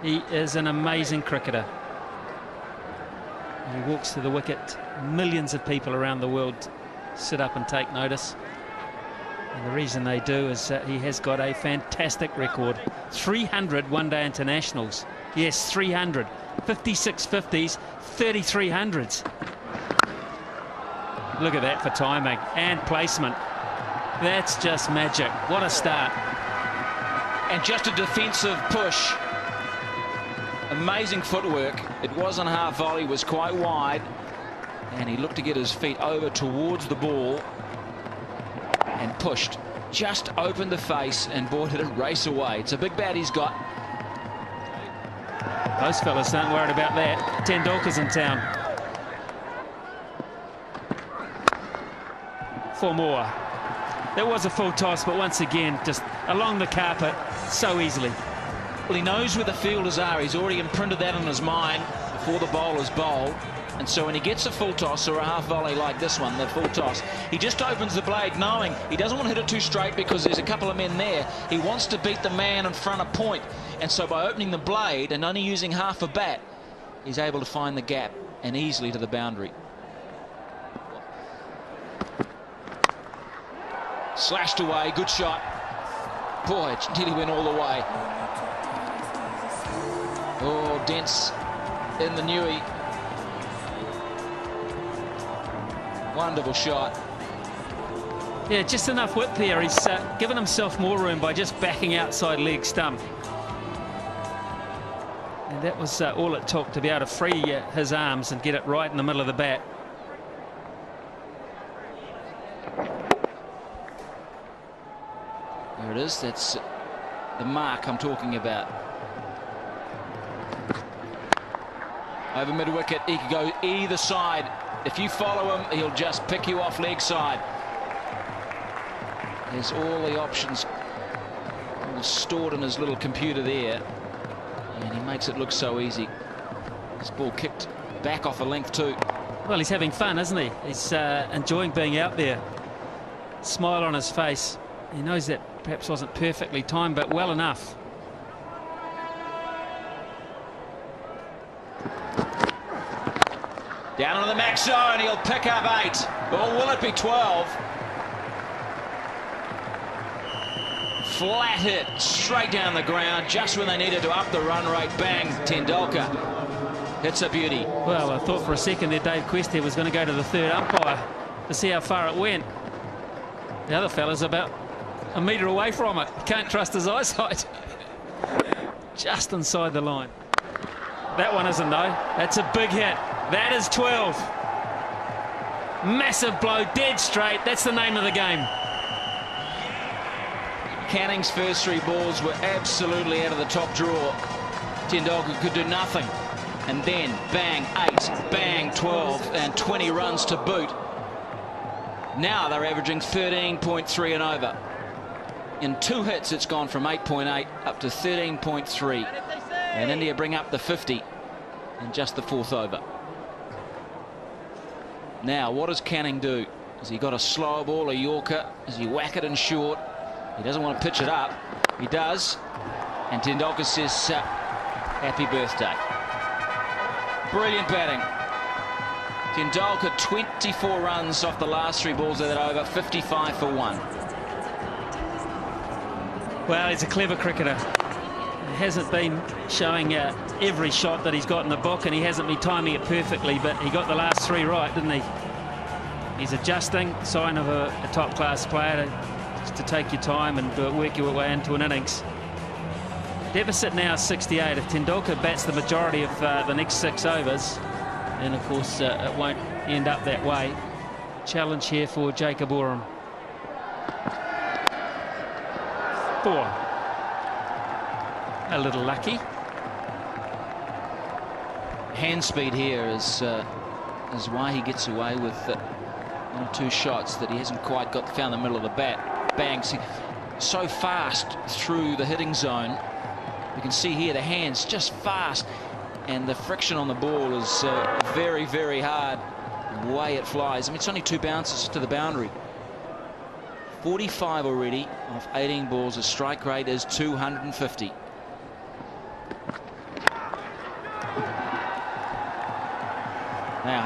He is an amazing cricketer. He walks to the wicket. Millions of people around the world sit up and take notice. And the reason they do is that he has got a fantastic record. 300 one-day internationals. Yes, 300. 56 50s, 33 hundreds. Look at that for timing and placement. That's just magic. What a start. And just a defensive push. Amazing footwork. It was on half volley, was quite wide. And he looked to get his feet over towards the ball. And pushed. Just opened the face and boy did it race away. It's a big bat he's got. Those fellas aren't worried about that. Tendulkar's in town. 4 more. That was a full toss, but once again, just along the carpet so easily. Well, he knows where the fielders are. He's already imprinted that on his mind before the bowlers bowl. And so when he gets a full toss or a half volley like this one, the full toss, he just opens the blade knowing he doesn't want to hit it too straight because there's a couple of men there. He wants to beat the man in front of point. And so by opening the blade and only using half a bat, he's able to find the gap and easily to the boundary. Slashed away, good shot. Boy, it nearly went all the way. Oh, dents in the newie. Wonderful shot. Yeah, just enough width there. He's given himself more room by just backing outside leg stump. And that was all it took to be able to free his arms and get it right in the middle of the bat. There it is. That's the mark I'm talking about. Over mid-wicket, he can go either side. If you follow him, he'll just pick you off leg side. There's all the options all stored in his little computer there. And he makes it look so easy. This ball kicked back off a length too. Well, he's having fun, isn't he? He's enjoying being out there. Smile on his face. He knows that perhaps wasn't perfectly timed, but well enough. Down on the max zone, he'll pick up 8. Or will it be 12? Flat hit, straight down the ground, just when they needed to up the run rate. Bang, Tendulkar. It's a beauty. Well, I thought for a second there Dave Quested was going to go to the third umpire to see how far it went. The other fella's about a metre away from it. Can't trust his eyesight. Just inside the line. That one isn't, though. That's a big hit. That is 12. Massive blow, dead straight. That's the name of the game. Canning's first 3 balls were absolutely out of the top drawer. Tendulkar could do nothing. And then, bang, 8, bang, 12, and 20 runs to boot. Now they're averaging 13.3 and over. In 2 hits, it's gone from 8.8 up to 13.3. And India bring up the 50 in just the 4th over. Now, what does Canning do? Has he got a slow ball, a Yorker? Does he whack it in short? He doesn't want to pitch it up. He does. And Tendulkar says, happy birthday. Brilliant batting. Tendulkar 24 runs off the last 3 balls of that over, 55 for 1. Well, he's a clever cricketer. He hasn't been showing every shot that he's got in the book, and he hasn't been timing it perfectly, but he got the last 3 right, didn't he? He's adjusting, sign of a top-class player, just to take your time and work your way into an innings. Deficit now 68. If Tendulkar bats the majority of the next 6 overs, then of course it won't end up that way. Challenge here for Jacob Oram. 4. A little lucky. Hand speed here is why he gets away with 1 or 2 shots that he hasn't quite found the middle of the bat. Bangs so fast through the hitting zone. You can see here the hands just fast, and the friction on the ball is very, very hard. The way it flies. I mean, it's only 2 bounces to the boundary. 45 already off 18 balls. The strike rate is 250.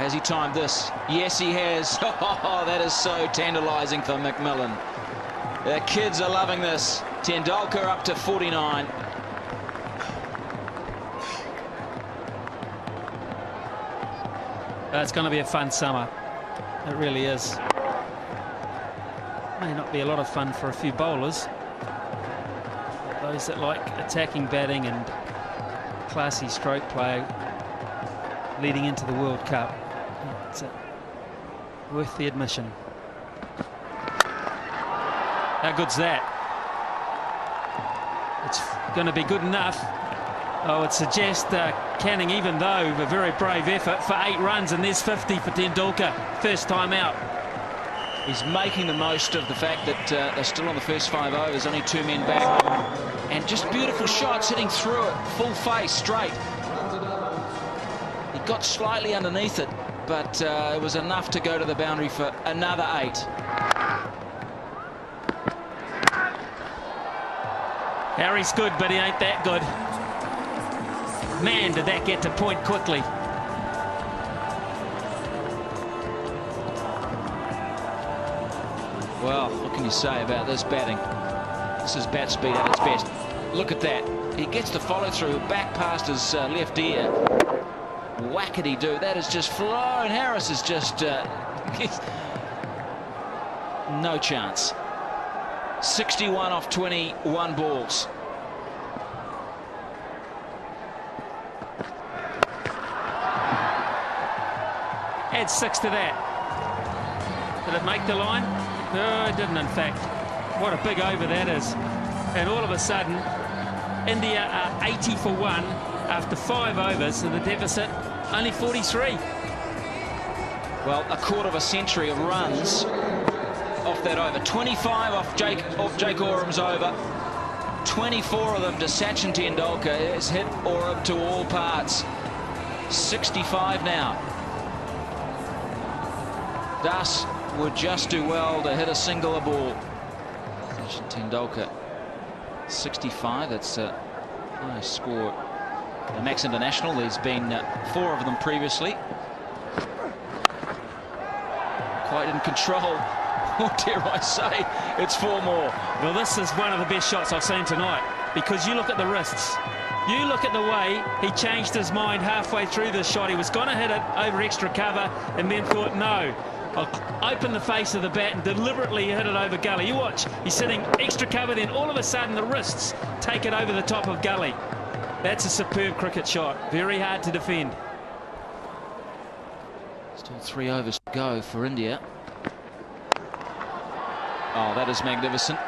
Has he timed this? Yes, he has. Oh, that is so tantalising for McMillan. The kids are loving this. Tendulkar up to 49. It's going to be a fun summer. It really is. May not be a lot of fun for a few bowlers. Those that like attacking batting and classy stroke play leading into the World Cup. It's worth the admission. How good's that? It's going to be good enough. I would suggest Canning, even though a very brave effort, for 8 runs, and there's 50 for Tendulkar, first time out. He's making the most of the fact that they're still on the first 5 overs, only 2 men back. And just beautiful shots, hitting through it, full face, straight. He got slightly underneath it, but it was enough to go to the boundary for another 8. Harry's good, but he ain't that good. Man, did that get to point quickly. Well, what can you say about this batting? This is bat speed at its best. Look at that. He gets the follow-through back past his left ear. Whackety-do. That is just flown. Harris is just... no chance. 61 off 21 balls. Add 6 to that. Did it make the line? No, it didn't, in fact. What a big over that is. And all of a sudden, India are 80 for 1 after 5 overs, and the deficit only 43. Well, a quarter of a century of runs off that over. 25 off Jake Oram's over. 24 of them to Sachin Tendulkar. Has hit Oram to all parts. 65 now. Das would just do well to hit a singular ball. Sachin Tendulkar, 65. That's a high score. The Max International, there's been 4 of them previously. Quite in control. Or dare I say, it's 4 more. Well, this is one of the best shots I've seen tonight, because you look at the wrists. You look at the way he changed his mind halfway through this shot. He was going to hit it over extra cover and then thought, no, I'll open the face of the bat and deliberately hit it over gully. You watch, he's sitting extra cover, then all of a sudden the wrists take it over the top of gully. That's a superb cricket shot. Very hard to defend. Still 3 overs to go for India. Oh, that is magnificent.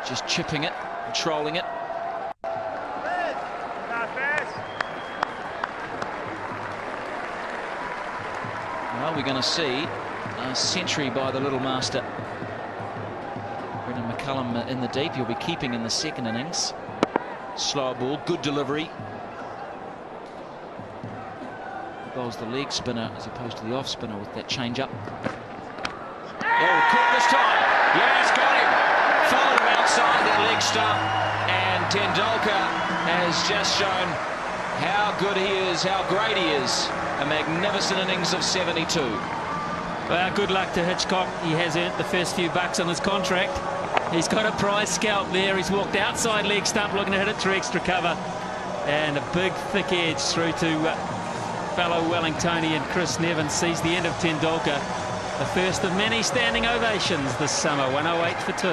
Just chipping it, controlling it. Well, we're going to see a century by the little master. Brendan McCullum in the deep. He'll be keeping in the second innings. Slow ball, good delivery. Bowls the leg spinner as opposed to the off spinner with that change up. Oh, caught this time. Yes, got him. Followed him outside that leg stump. And Tendulkar has just shown how good he is, how great he is. A magnificent innings of 72. Well, good luck to Hitchcock. He has earned the first few bucks on his contract. He's got a prize scalp there. He's walked outside leg stump looking to hit it through extra cover. And a big thick edge through to fellow Wellingtonian Chris Nevin. Sees the end of Tendulkar. The first of many standing ovations this summer. 108 for 2.